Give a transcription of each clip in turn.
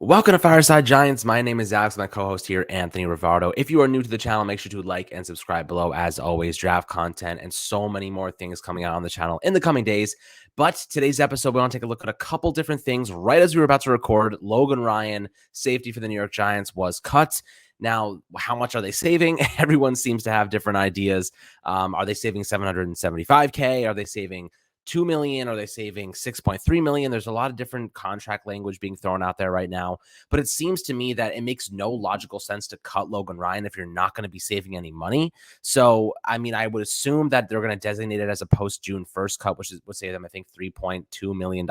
Welcome to Fireside Giants. My name is Alex, my co-host here, Anthony Rivardo. If you are new to the channel, make sure to like and subscribe below. As always, draft content and so many more things coming out on the channel in the coming days. But today's episode, we want to take a look at a couple different things. Right as we were about to record, Logan Ryan, safety for the New York Giants, was cut. Now, how much are they saving? Everyone seems to have different ideas. Are they saving $775K? Are they saving $2 million? Are they saving $6.3 million? There's a lot of different contract language being thrown out there right now, but it seems to me that it makes no logical sense to cut Logan Ryan if you're not going to be saving any money. So, I mean, I would assume that they're going to designate it as a post June 1st cut, which would save them, I think, $3.2 million,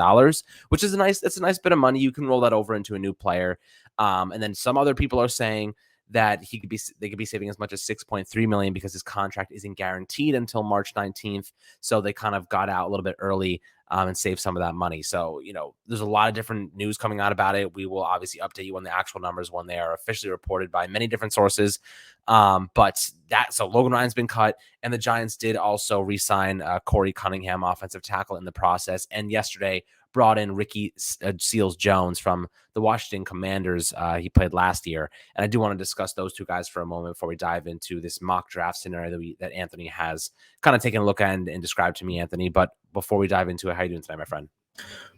which is that's a nice bit of money. You can roll that over into a new player. And then some other people are saying that they could be saving as much as $6.3 million because his contract isn't guaranteed until March 19th. So they kind of got out a little bit early and saved some of that money. So, there's a lot of different news coming out about it. We will obviously update you on the actual numbers when they are officially reported by many different sources. So Logan Ryan's been cut, and the Giants did also re-sign Corey Cunningham, offensive tackle, in the process. And yesterday brought in Ricky Seals-Jones from the Washington Commanders. He played last year. And I do want to discuss those two guys for a moment before we dive into this mock draft scenario that Anthony has kind of taken a look at and described to me, Anthony. But before we dive into it, how are you doing tonight, my friend?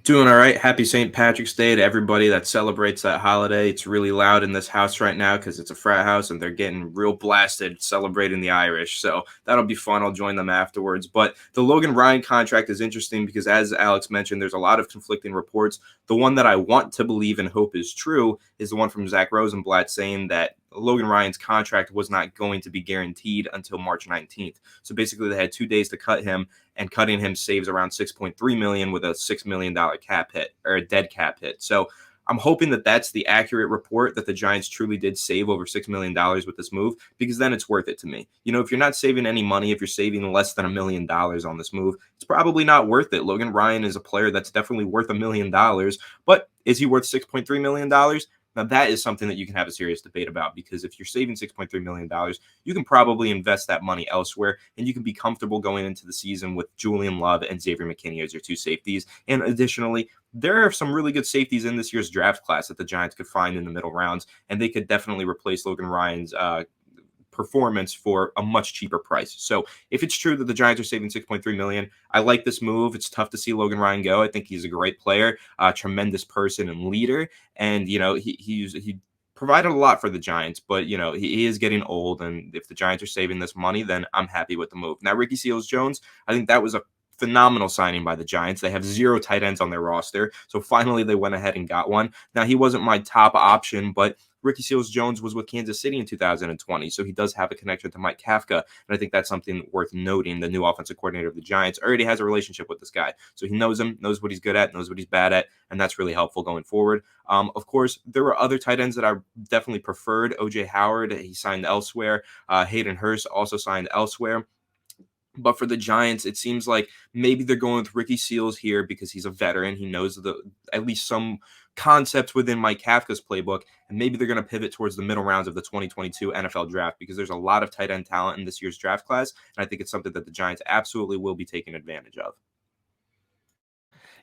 Doing all right. Happy St. Patrick's Day to everybody that celebrates that holiday. It's really loud in this house right now because it's a frat house and they're getting real blasted celebrating the Irish. So that'll be fun. I'll join them afterwards. But the Logan Ryan contract is interesting because, as Alex mentioned, there's a lot of conflicting reports. The one that I want to believe and hope is true is the one from Zach Rosenblatt saying that Logan Ryan's contract was not going to be guaranteed until March 19th. So basically they had 2 days to cut him, and cutting him saves around $6.3 million with a $6 million cap hit, or a dead cap hit. So I'm hoping that that's the accurate report, that the Giants truly did save over $6 million with this move, because then it's worth it to me. If you're not saving any money, if you're saving less than $1 million on this move, it's probably not worth it. Logan Ryan is a player that's definitely worth $1 million, but is he worth $6.3 million? Now, that is something that you can have a serious debate about, because if you're saving $6.3 million, you can probably invest that money elsewhere, and you can be comfortable going into the season with Julian Love and Xavier McKinney as your two safeties. And additionally, there are some really good safeties in this year's draft class that the Giants could find in the middle rounds, and they could definitely replace Logan Ryan's performance for a much cheaper price. So if it's true that the Giants are saving $6.3 million, I like this move. It's tough to see Logan Ryan go. I think he's a great player, a tremendous person and leader. And, he provided a lot for the Giants, but, he is getting old. And if the Giants are saving this money, then I'm happy with the move. Now, Ricky Seals-Jones, I think that was a phenomenal signing by the Giants. They have 0 tight ends on their roster. So finally they went ahead and got one. Now, he wasn't my top option, but Ricky Seals-Jones was with Kansas City in 2020, so he does have a connection to Mike Kafka, and I think that's something worth noting. The new offensive coordinator of the Giants already has a relationship with this guy, so he knows him, knows what he's good at, knows what he's bad at, and that's really helpful going forward. Of course, there were other tight ends that I definitely preferred. O.J. Howard, he signed elsewhere. Hayden Hurst also signed elsewhere. But for the Giants, it seems like maybe they're going with Ricky Seals here because he's a veteran. He knows at least some concepts within Mike Kafka's playbook, and maybe they're going to pivot towards the middle rounds of the 2022 NFL draft, because there's a lot of tight end talent in this year's draft class, and I think it's something that the Giants absolutely will be taking advantage of.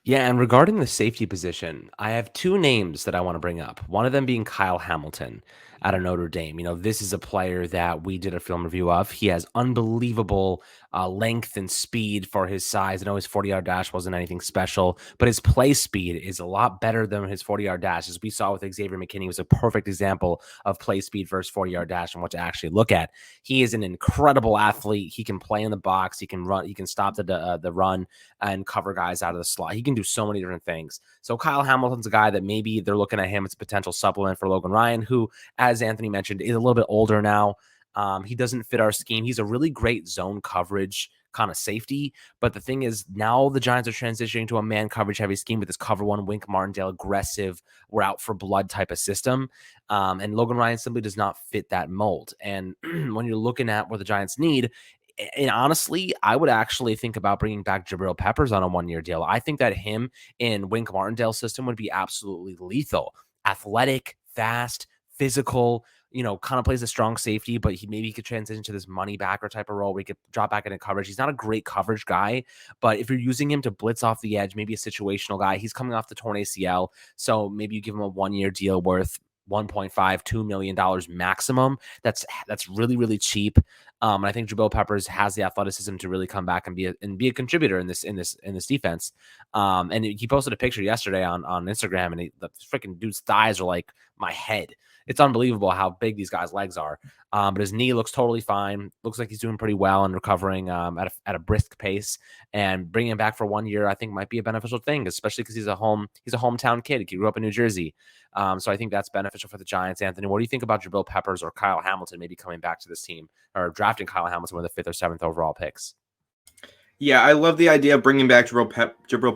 Yeah, and regarding the safety position, I have 2 names that I want to bring up. One of them being Kyle Hamilton out of Notre Dame. This is a player that we did a film review of. He has unbelievable length and speed for his size. I know his 40-yard dash wasn't anything special, but his play speed is a lot better than his 40-yard dash. As we saw with Xavier McKinney, was a perfect example of play speed versus 40-yard dash and what to actually look at. He is an incredible athlete. He can play in the box. He can run. He can stop the run and cover guys out of the slot. He can do so many different things. So Kyle Hamilton's a guy that maybe they're looking at him as a potential supplement for Logan Ryan, who, as Anthony mentioned, is a little bit older now. He doesn't fit our scheme. He's a really great zone coverage kind of safety. But the thing is, now the Giants are transitioning to a man coverage heavy scheme with this cover one, Wink Martindale, aggressive, we're out for blood type of system. And Logan Ryan simply does not fit that mold. And when you're looking at what the Giants need, and honestly, I would actually think about bringing back Jabril Peppers on a 1-year deal. I think that him in Wink Martindale's system would be absolutely lethal. Athletic, fast, physical. kind of plays a strong safety, but maybe he could transition to this money backer type of role where he could drop back into coverage. He's not a great coverage guy, but if you're using him to blitz off the edge, maybe a situational guy, he's coming off the torn ACL. So maybe you give him a 1-year deal worth $1.5-2 million maximum. That's really, really cheap. And I think Jabril Peppers has the athleticism to really come back and be a contributor in this defense. And he posted a picture yesterday on Instagram, and the freaking dude's thighs are like my head. It's unbelievable how big these guys' legs are. But his knee looks totally fine. Looks like he's doing pretty well and recovering at a brisk pace. And bringing him back for 1 year, I think, might be a beneficial thing, especially because he's a hometown kid. He grew up in New Jersey. So I think that's beneficial for the Giants. Anthony, what do you think about Jabril Peppers or Kyle Hamilton maybe coming back to this team, or drafting Kyle Hamilton with the 5th or 7th overall picks? Yeah, I love the idea of bringing back Jabril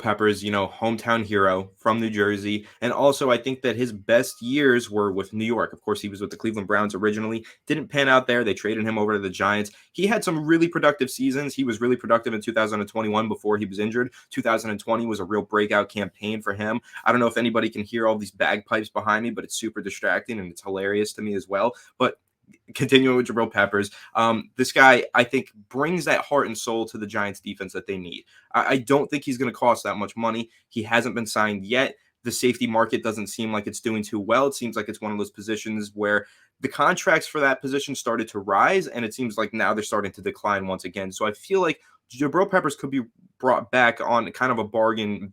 Peppers, hometown hero from New Jersey. And also, I think that his best years were with New York. Of course, he was with the Cleveland Browns originally. Didn't pan out there. They traded him over to the Giants. He had some really productive seasons. He was really productive in 2021 before he was injured. 2020 was a real breakout campaign for him. I don't know if anybody can hear all these bagpipes behind me, but it's super distracting and it's hilarious to me as well. But continuing with Jabril Peppers, this guy, I think, brings that heart and soul to the Giants defense that they need. I don't think he's going to cost that much money. He hasn't been signed yet. The safety market doesn't seem like it's doing too well. It seems like it's one of those positions where the contracts for that position started to rise, and it seems like now they're starting to decline once again. So I feel like Jabril Peppers could be brought back on kind of a bargain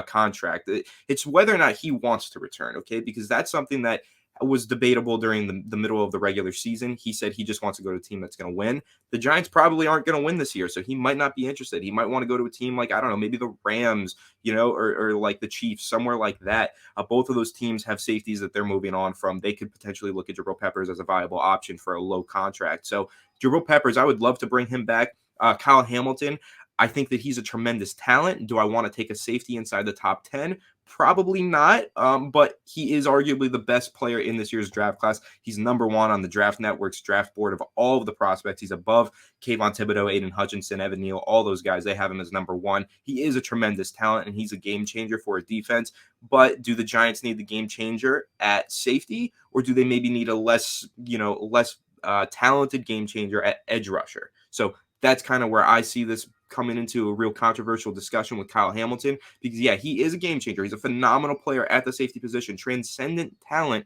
contract. It's whether or not he wants to return, okay? Because that's something that was debatable during the middle of the regular season. He said he just wants to go to a team that's going to win. The Giants probably aren't going to win this year, so he might not be interested. He might want to go to a team like, I don't know, maybe the Rams, or like the Chiefs, somewhere like that. Both of those teams have safeties that they're moving on from. They could potentially look at Jabril Peppers as a viable option for a low contract. So Jabril Peppers, I would love to bring him back. Kyle Hamilton, I think that he's a tremendous talent. Do I want to take a safety inside the top 10? Probably not, but he is arguably the best player in this year's draft class. He's number 1 on the Draft Network's draft board of all of the prospects. He's above Kayvon Thibodeau, Aiden Hutchinson, Evan Neal, all those guys. They have him as number 1. He is a tremendous talent, and he's a game changer for a defense. But do the Giants need the game changer at safety, or do they maybe need a less talented game changer at edge rusher? So that's kind of where I see this coming into a real controversial discussion with Kyle Hamilton, because he is a game changer. He's a phenomenal player at the safety position, transcendent talent,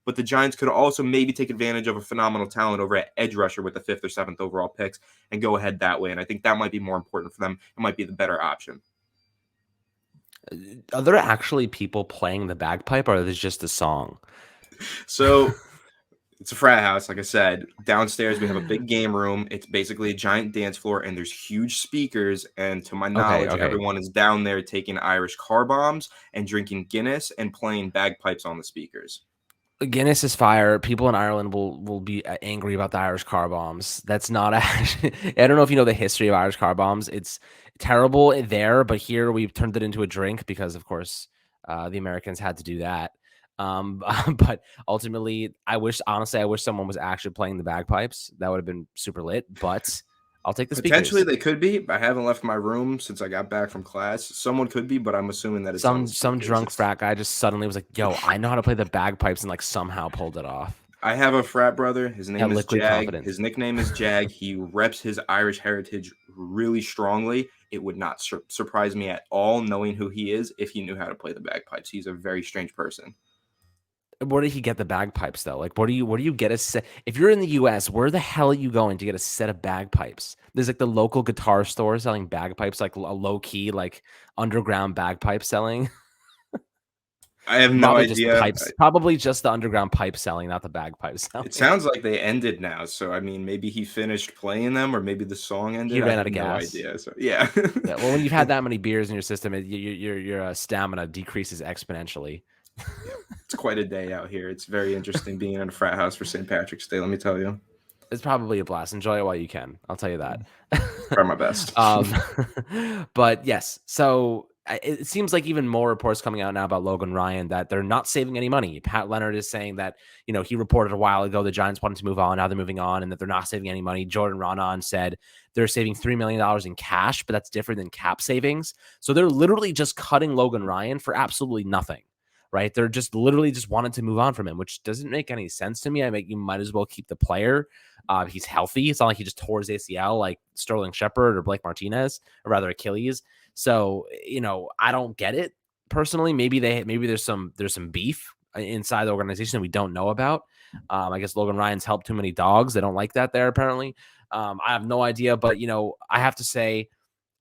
but the Giants could also maybe take advantage of a phenomenal talent over at edge rusher with the 5th or 7th overall picks and go ahead that way. And I think that might be more important for them. It might be the better option. Are there actually people playing the bagpipe, or is this just a song? So it's a frat house, like I said. Downstairs, we have a big game room. It's basically a giant dance floor, and there's huge speakers. And to my knowledge, everyone is down there taking Irish car bombs and drinking Guinness and playing bagpipes on the speakers. Guinness is fire. People in Ireland will be angry about the Irish car bombs. That's not actually. I don't know if you know the history of Irish car bombs. It's terrible there, but here we've turned it into a drink because, of course, the Americans had to do that. But ultimately, I wish someone was actually playing the bagpipes. That would have been super lit. But I'll take the speakers. Potentially they could be. I haven't left my room since I got back from class. Someone could be, but I'm assuming that it's some drunk frat guy just suddenly was like, "Yo, I know how to play the bagpipes," and like somehow pulled it off. I have a frat brother. His name is Jag. Confidence. His nickname is Jag. He reps his Irish heritage really strongly. It would not surprise me at all knowing who he is if he knew how to play the bagpipes. He's a very strange person. Where did he get the bagpipes though? Like, where do you get a set? If you're in the U.S., where the hell are you going to get a set of bagpipes? There's like the local guitar store selling bagpipes, like a low key, like underground bagpipe selling. I have no idea. Probably just the underground pipe selling, not the bagpipe selling. It sounds like they ended now. So I mean, maybe he finished playing them, or maybe the song ended. He ran out of gas. No idea. So yeah. Yeah. Well, when you've had that many beers in your system, your stamina decreases exponentially. It's quite a day out here. It's very interesting being in a frat house for St. Patrick's Day, let me tell you. It's probably a blast. Enjoy it while you can. I'll tell you that. Try my best. But yes, so it seems like even more reports coming out now about Logan Ryan that they're not saving any money. Pat Leonard is saying that, he reported a while ago the Giants wanted to move on. Now they're moving on and that they're not saving any money. Jordan Ronan said they're saving $3 million in cash, but that's different than cap savings. So they're literally just cutting Logan Ryan for absolutely nothing. right? They're just literally just wanted to move on from him, which doesn't make any sense to me. I mean, you might as well keep the player. He's healthy. It's not like he just tore his ACL like Sterling Shepard or Blake Martinez, or rather Achilles. So, I don't get it personally. Maybe there's some beef inside the organization that we don't know about. I guess Logan Ryan's helped too many dogs. They don't like that there, apparently. I have no idea, but I have to say,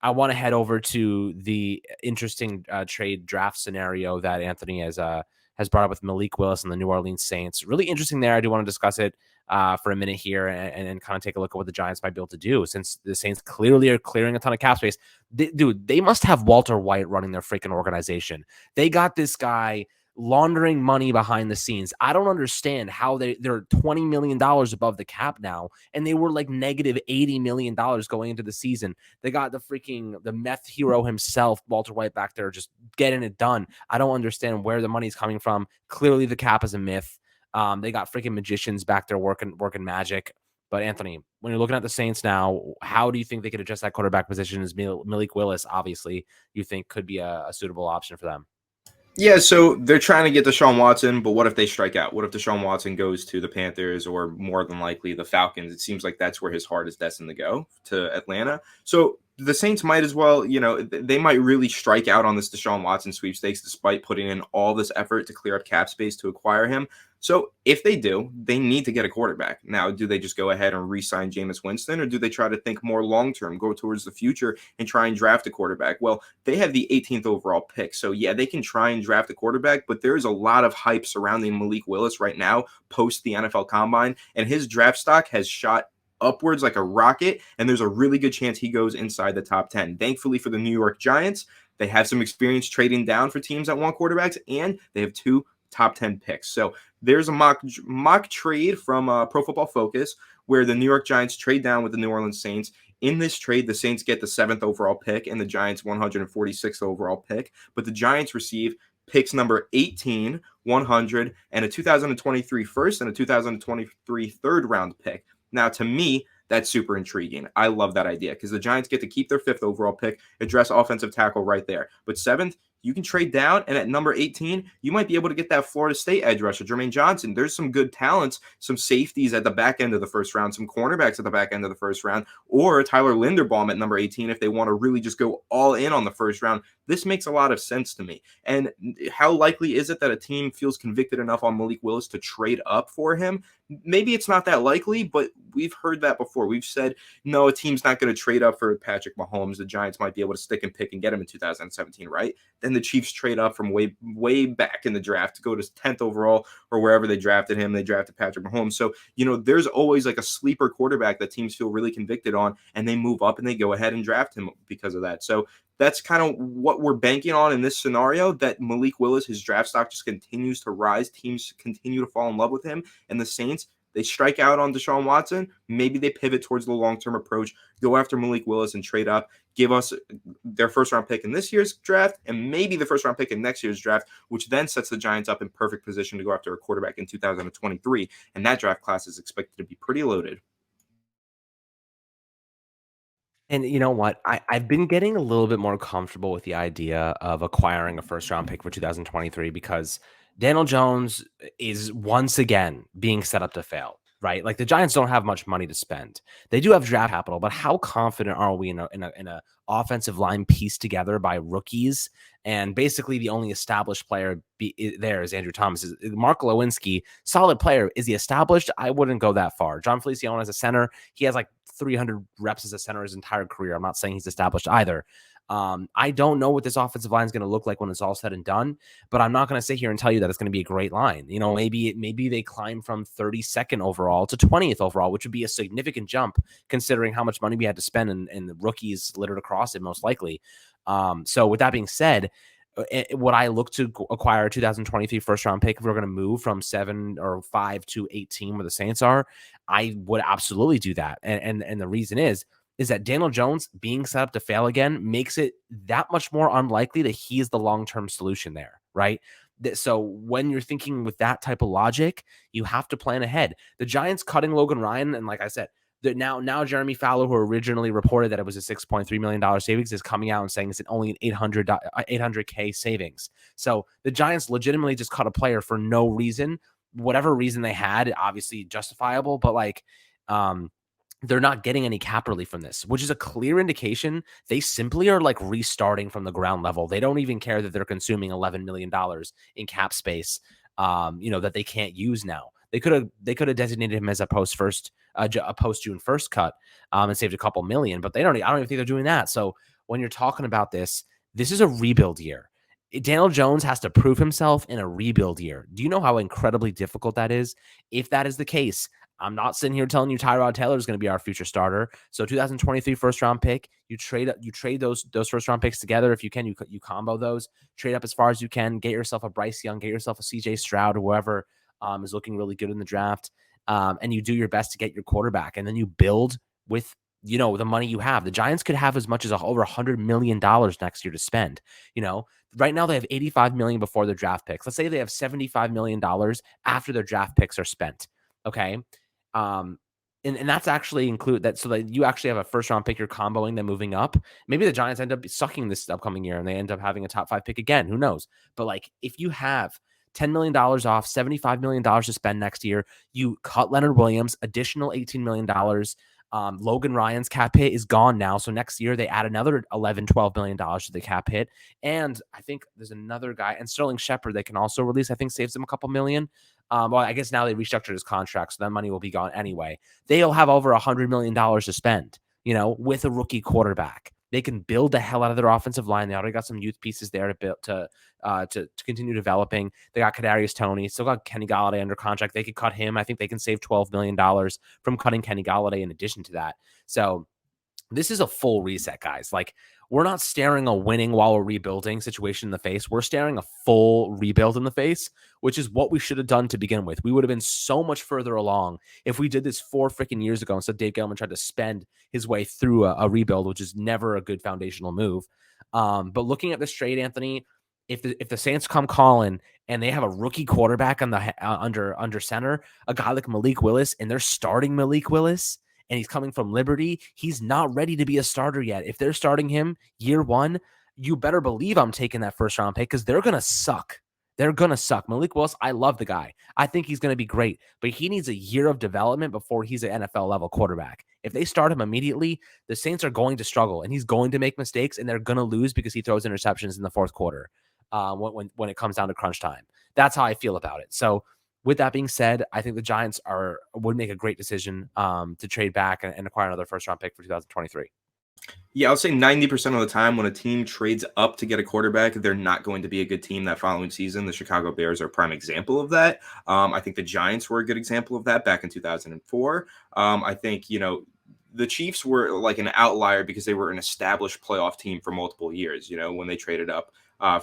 I want to head over to the interesting trade draft scenario that Anthony has brought up with Malik Willis and the New Orleans Saints. Really interesting there. I do want to discuss it for a minute here and kind of take a look at what the Giants might be able to do, since the Saints clearly are clearing a ton of cap space. They must have Walter White running their freaking organization. They got this guy laundering money behind the scenes. I don't understand how they're $20 million above the cap now, and they were like negative $80 million going into the season. They got the meth hero himself, Walter White, back there just getting it done. I don't understand where the money's coming from. Clearly the cap is a myth. They got freaking magicians back there working magic. But Anthony, when you're looking at the Saints now, how do you think they could adjust that quarterback position? As Malik Willis, obviously, you think could be a suitable option for them? Yeah, so they're trying to get Deshaun Watson, but what if they strike out? What if Deshaun Watson goes to the Panthers, or more than likely the Falcons? It seems like that's where his heart is destined to go, to Atlanta. So the Saints might as well, they might really strike out on this Deshaun Watson sweepstakes despite putting in all this effort to clear up cap space to acquire him. So if they do, they need to get a quarterback. Now, do they just go ahead and re-sign Jameis Winston, or do they try to think more long-term, go towards the future and try and draft a quarterback? Well, they have the 18th overall pick. So yeah, they can try and draft a quarterback, but there's a lot of hype surrounding Malik Willis right now post the NFL Combine, and his draft stock has shot upwards like a rocket, and there's a really good chance he goes inside the top 10. Thankfully for the New York Giants, they have some experience trading down for teams that want quarterbacks, and they have 2 top 10 picks. So there's a mock trade from Pro Football Focus where the New York Giants trade down with the New Orleans Saints. In this trade, the Saints get the 7th overall pick and the Giants 146th overall pick, but the Giants receive picks number 18, 100, and a 2023 first and a 2023 third round pick. Now, to me, that's super intriguing. I love that idea because the Giants get to keep their 5th overall pick, address offensive tackle right there. But 7th, you can trade down, and at number 18, you might be able to get that Florida State edge rusher, Jermaine Johnson. There's some good talents, some safeties at the back end of the first round, some cornerbacks at the back end of the first round, or Tyler Linderbaum at number 18 if they want to really just go all in on the first round. This makes a lot of sense to me. And how likely is it that a team feels convicted enough on Malik Willis to trade up for him? Maybe it's not that likely, but we've heard that before. We've said, no, a team's not going to trade up for Patrick Mahomes. The Giants might be able to stick and pick and get him in 2017, right? Then the Chiefs trade up from way back in the draft to go to 10th overall or wherever they drafted him. They drafted Patrick Mahomes. So, there's always like a sleeper quarterback that teams feel really convicted on, and they move up and they go ahead and draft him because of that. So that's kind of what we're banking on in this scenario, that Malik Willis, his draft stock just continues to rise. Teams continue to fall in love with him. And the Saints, they strike out on Deshaun Watson. Maybe they pivot towards the long-term approach, go after Malik Willis and trade up, give us their first-round pick in this year's draft and maybe the first-round pick in next year's draft, which then sets the Giants up in perfect position to go after a quarterback in 2023. And that draft class is expected to be pretty loaded. And you know what? I've been getting a little bit more comfortable with the idea of acquiring a first round pick for 2023 because Daniel Jones is once again being set up to fail, right? Like the Giants don't have much money to spend. They do have draft capital, but how confident are we in a offensive line pieced together by rookies? And basically the only established player there is Andrew Thomas. Mark Lewinsky, solid player. Is he established? I wouldn't go that far. John Feliciano as a center, he has like 300 reps as a center his entire career. I'm not saying he's established either. I don't know what this offensive line is going to look like when it's all said and done, but I'm not going to sit here and tell you that it's going to be a great line. Maybe they climb from 32nd overall to 20th overall, which would be a significant jump considering how much money we had to spend and the rookies littered across it most likely. So with that being said, would I look to acquire a 2023 first round pick if we're going to move from 7 or 5 to 18 where the Saints are? I would absolutely do that. And the reason is that Daniel Jones being set up to fail again makes it that much more unlikely that he's the long-term solution there, right? So when you're thinking with that type of logic, you have to plan ahead. The Giants cutting Logan Ryan, and like I said, Now Jeremy Fowler, who originally reported that it was a $6.3 million savings, is coming out and saying it's only an 800K savings. So the Giants legitimately just cut a player for no reason. Whatever reason they had, obviously justifiable, but like they're not getting any cap relief from this, which is a clear indication they simply are like restarting from the ground level. They don't even care that they're consuming $11 million in cap space, that they can't use now. They could have designated him as a post June 1st cut, and saved a couple million, but I don't even think they're doing that. So when you're talking about this is a rebuild year. Daniel Jones has to prove himself in a rebuild year. Do you know how incredibly difficult that is? If that is the case, I'm not sitting here telling you Tyrod Taylor is going to be our future starter. So 2023 first round pick, you trade those first round picks together if you can. You combo those, trade up as far as you can, get yourself a Bryce Young, get yourself a CJ Stroud or whoever is looking really good in the draft, and you do your best to get your quarterback, and then you build with the money you have. The Giants could have as much as over $100 million next year to spend. Right now they have $85 million before their draft picks. Let's say they have $75 million after their draft picks are spent. Okay. And that's actually include that, so that you actually have a first round pick, you're comboing them moving up. Maybe the Giants end up sucking this upcoming year and they end up having a top 5 pick again. Who knows? But like, if you have $10 million off, $75 million to spend next year, you cut Leonard Williams, additional $18 million. Logan Ryan's cap hit is gone now. So next year they add another $11-12 million to the cap hit. And I think there's another guy, and Sterling Shepard, they can also release, I think saves them a couple million. Well, I guess now they restructured his contract, so that money will be gone anyway. They'll have over $100 million to spend, with a rookie quarterback. They can build the hell out of their offensive line. They already got some youth pieces there to build to continue developing. They got Kadarius Toney, still got Kenny Golladay under contract. They could cut him. I think they can save $12 million from cutting Kenny Golladay in addition to that. So this is a full reset, guys. Like, we're not staring a winning while we're rebuilding situation in the face. We're staring a full rebuild in the face, which is what we should have done to begin with. We would have been so much further along if we did this 4 freaking years ago instead. Dave Gettleman tried to spend his way through a rebuild, which is never a good foundational move. But looking at this trade, Anthony, if the Saints come calling and they have a rookie quarterback on the under center, a guy like Malik Willis, and they're starting Malik Willis, and he's coming from Liberty, he's not ready to be a starter yet. If they're starting him year one, you better believe I'm taking that first round pick, because they're going to suck. They're going to suck. Malik Willis, I love the guy. I think he's going to be great, but he needs a year of development before he's an NFL level quarterback. If they start him immediately, the Saints are going to struggle, and he's going to make mistakes, and they're going to lose because he throws interceptions in the fourth quarter when it comes down to crunch time. That's how I feel about it. So with that being said, I think the Giants would make a great decision to trade back and acquire another first round pick for 2023. Yeah, I'll say 90% of the time when a team trades up to get a quarterback, they're not going to be a good team that following season. The Chicago Bears are a prime example of that. I think the Giants were a good example of that back in 2004. I think, the Chiefs were like an outlier because they were an established playoff team for multiple years, when they traded up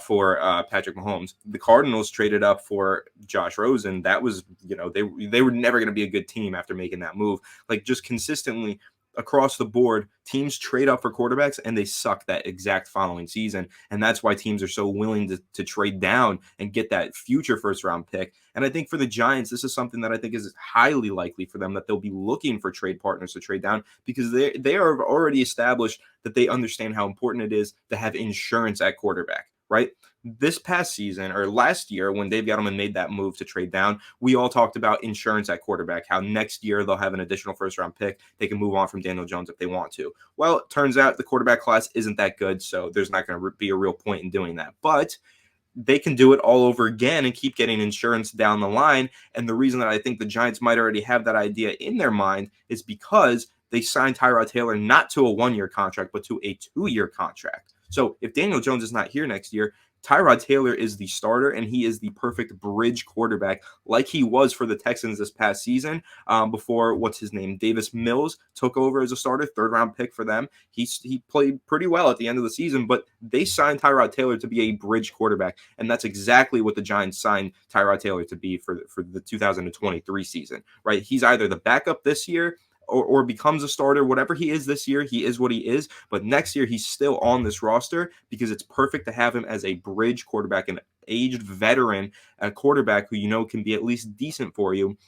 for Patrick Mahomes. The Cardinals traded up for Josh Rosen. That was, they were never going to be a good team after making that move. Like, just consistently across the board, teams trade up for quarterbacks and they suck that exact following season. And that's why teams are so willing to trade down and get that future first round pick. And I think for the Giants, this is something that I think is highly likely for them, that they'll be looking for trade partners to trade down, because they are already established that they understand how important it is to have insurance at quarterback, right? This past season, or last year, when Dave Gettleman made that move to trade down, we all talked about insurance at quarterback, how next year they'll have an additional first round pick. They can move on from Daniel Jones if they want to. Well, it turns out the quarterback class isn't that good, so there's not going to be a real point in doing that. But they can do it all over again and keep getting insurance down the line. And the reason that I think the Giants might already have that idea in their mind is because they signed Tyrod Taylor not to a 1-year contract, but to a 2-year contract. So if Daniel Jones is not here next year, Tyrod Taylor is the starter, and he is the perfect bridge quarterback, like he was for the Texans this past season, before, Davis Mills took over as a starter, 3rd-round pick for them. He played pretty well at the end of the season, but they signed Tyrod Taylor to be a bridge quarterback, and that's exactly what the Giants signed Tyrod Taylor to be for the 2023 season, right? He's either the backup this year or becomes a starter. Whatever he is this year, he is what he is. But next year, he's still on this roster because it's perfect to have him as a bridge quarterback, an aged veteran, a quarterback who can be at least decent for you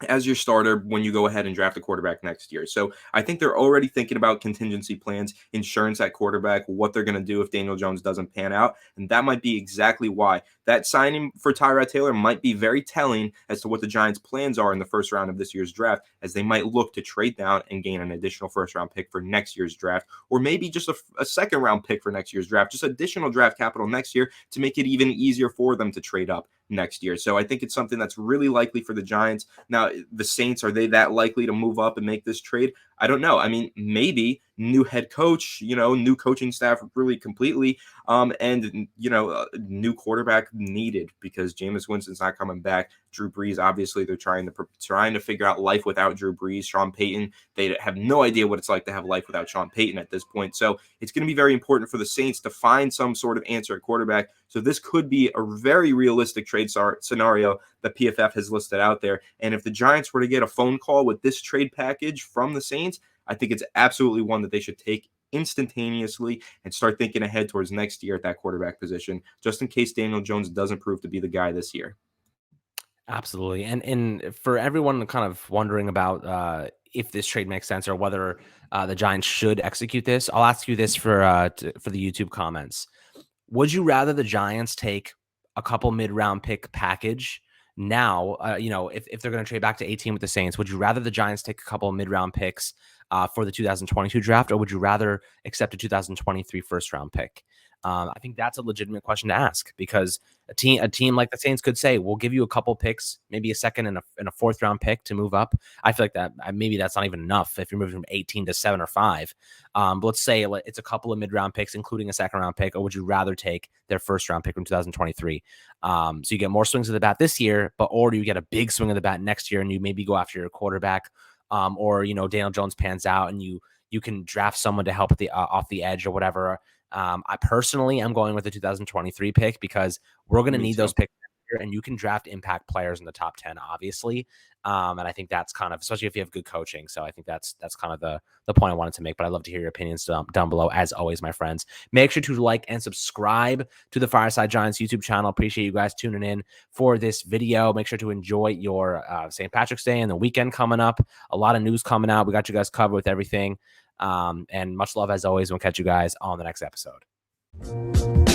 as your starter when you go ahead and draft a quarterback next year. So I think they're already thinking about contingency plans, insurance at quarterback, what they're going to do if Daniel Jones doesn't pan out. And that might be exactly why that signing for Tyrod Taylor might be very telling as to what the Giants' plans are in the first round of this year's draft, as they might look to trade down and gain an additional first round pick for next year's draft, or maybe just a second round pick for next year's draft, just additional draft capital next year to make it even easier for them to trade up next year. So I think it's something that's really likely for the Giants. Now, the Saints, are they that likely to move up and make this trade? I don't know. I mean, maybe new head coach, new coaching staff really completely, and new quarterback needed because Jameis Winston's not coming back. Drew Brees, obviously, they're trying to figure out life without Drew Brees. Sean Payton, they have no idea what it's like to have life without Sean Payton at this point. So it's going to be very important for the Saints to find some sort of answer at quarterback. So this could be a very realistic trade scenario that PFF has listed out there. And if the Giants were to get a phone call with this trade package from the Saints, I think it's absolutely one that they should take instantaneously and start thinking ahead towards next year at that quarterback position, just in case Daniel Jones doesn't prove to be the guy this year. Absolutely. And for everyone kind of wondering about if this trade makes sense or whether the Giants should execute this, I'll ask you this for the YouTube comments. Would you rather the Giants take a couple mid-round pick package now, if they're going to trade back to 18 with the Saints, would you rather the Giants take a couple mid-round picks for the 2022 draft, or would you rather accept a 2023 first-round pick? I think that's a legitimate question to ask because a team like the Saints could say, we'll give you a couple picks, maybe a second and a fourth round pick to move up. I feel like that maybe that's not even enough if you're moving from 18 to 7 or 5. But let's say it's a couple of mid-round picks, including a second round pick, or would you rather take their first round pick from 2023? So you get more swings of the bat this year, or do you get a big swing of the bat next year and you maybe go after your quarterback, or Daniel Jones pans out and you can draft someone to help at the off the edge or whatever. I personally am going with the 2023 pick because we're going to need those picks here, and you can draft impact players in the top 10, obviously. And I think that's kind of, especially if you have good coaching. So I think that's kind of the point I wanted to make, but I'd love to hear your opinions down below. As always, my friends, make sure to like and subscribe to the Fireside Giants YouTube channel. Appreciate you guys tuning in for this video. Make sure to enjoy your St. Patrick's Day and the weekend coming up. A lot of news coming out. We got you guys covered with everything. And much love as always. We'll catch you guys on the next episode.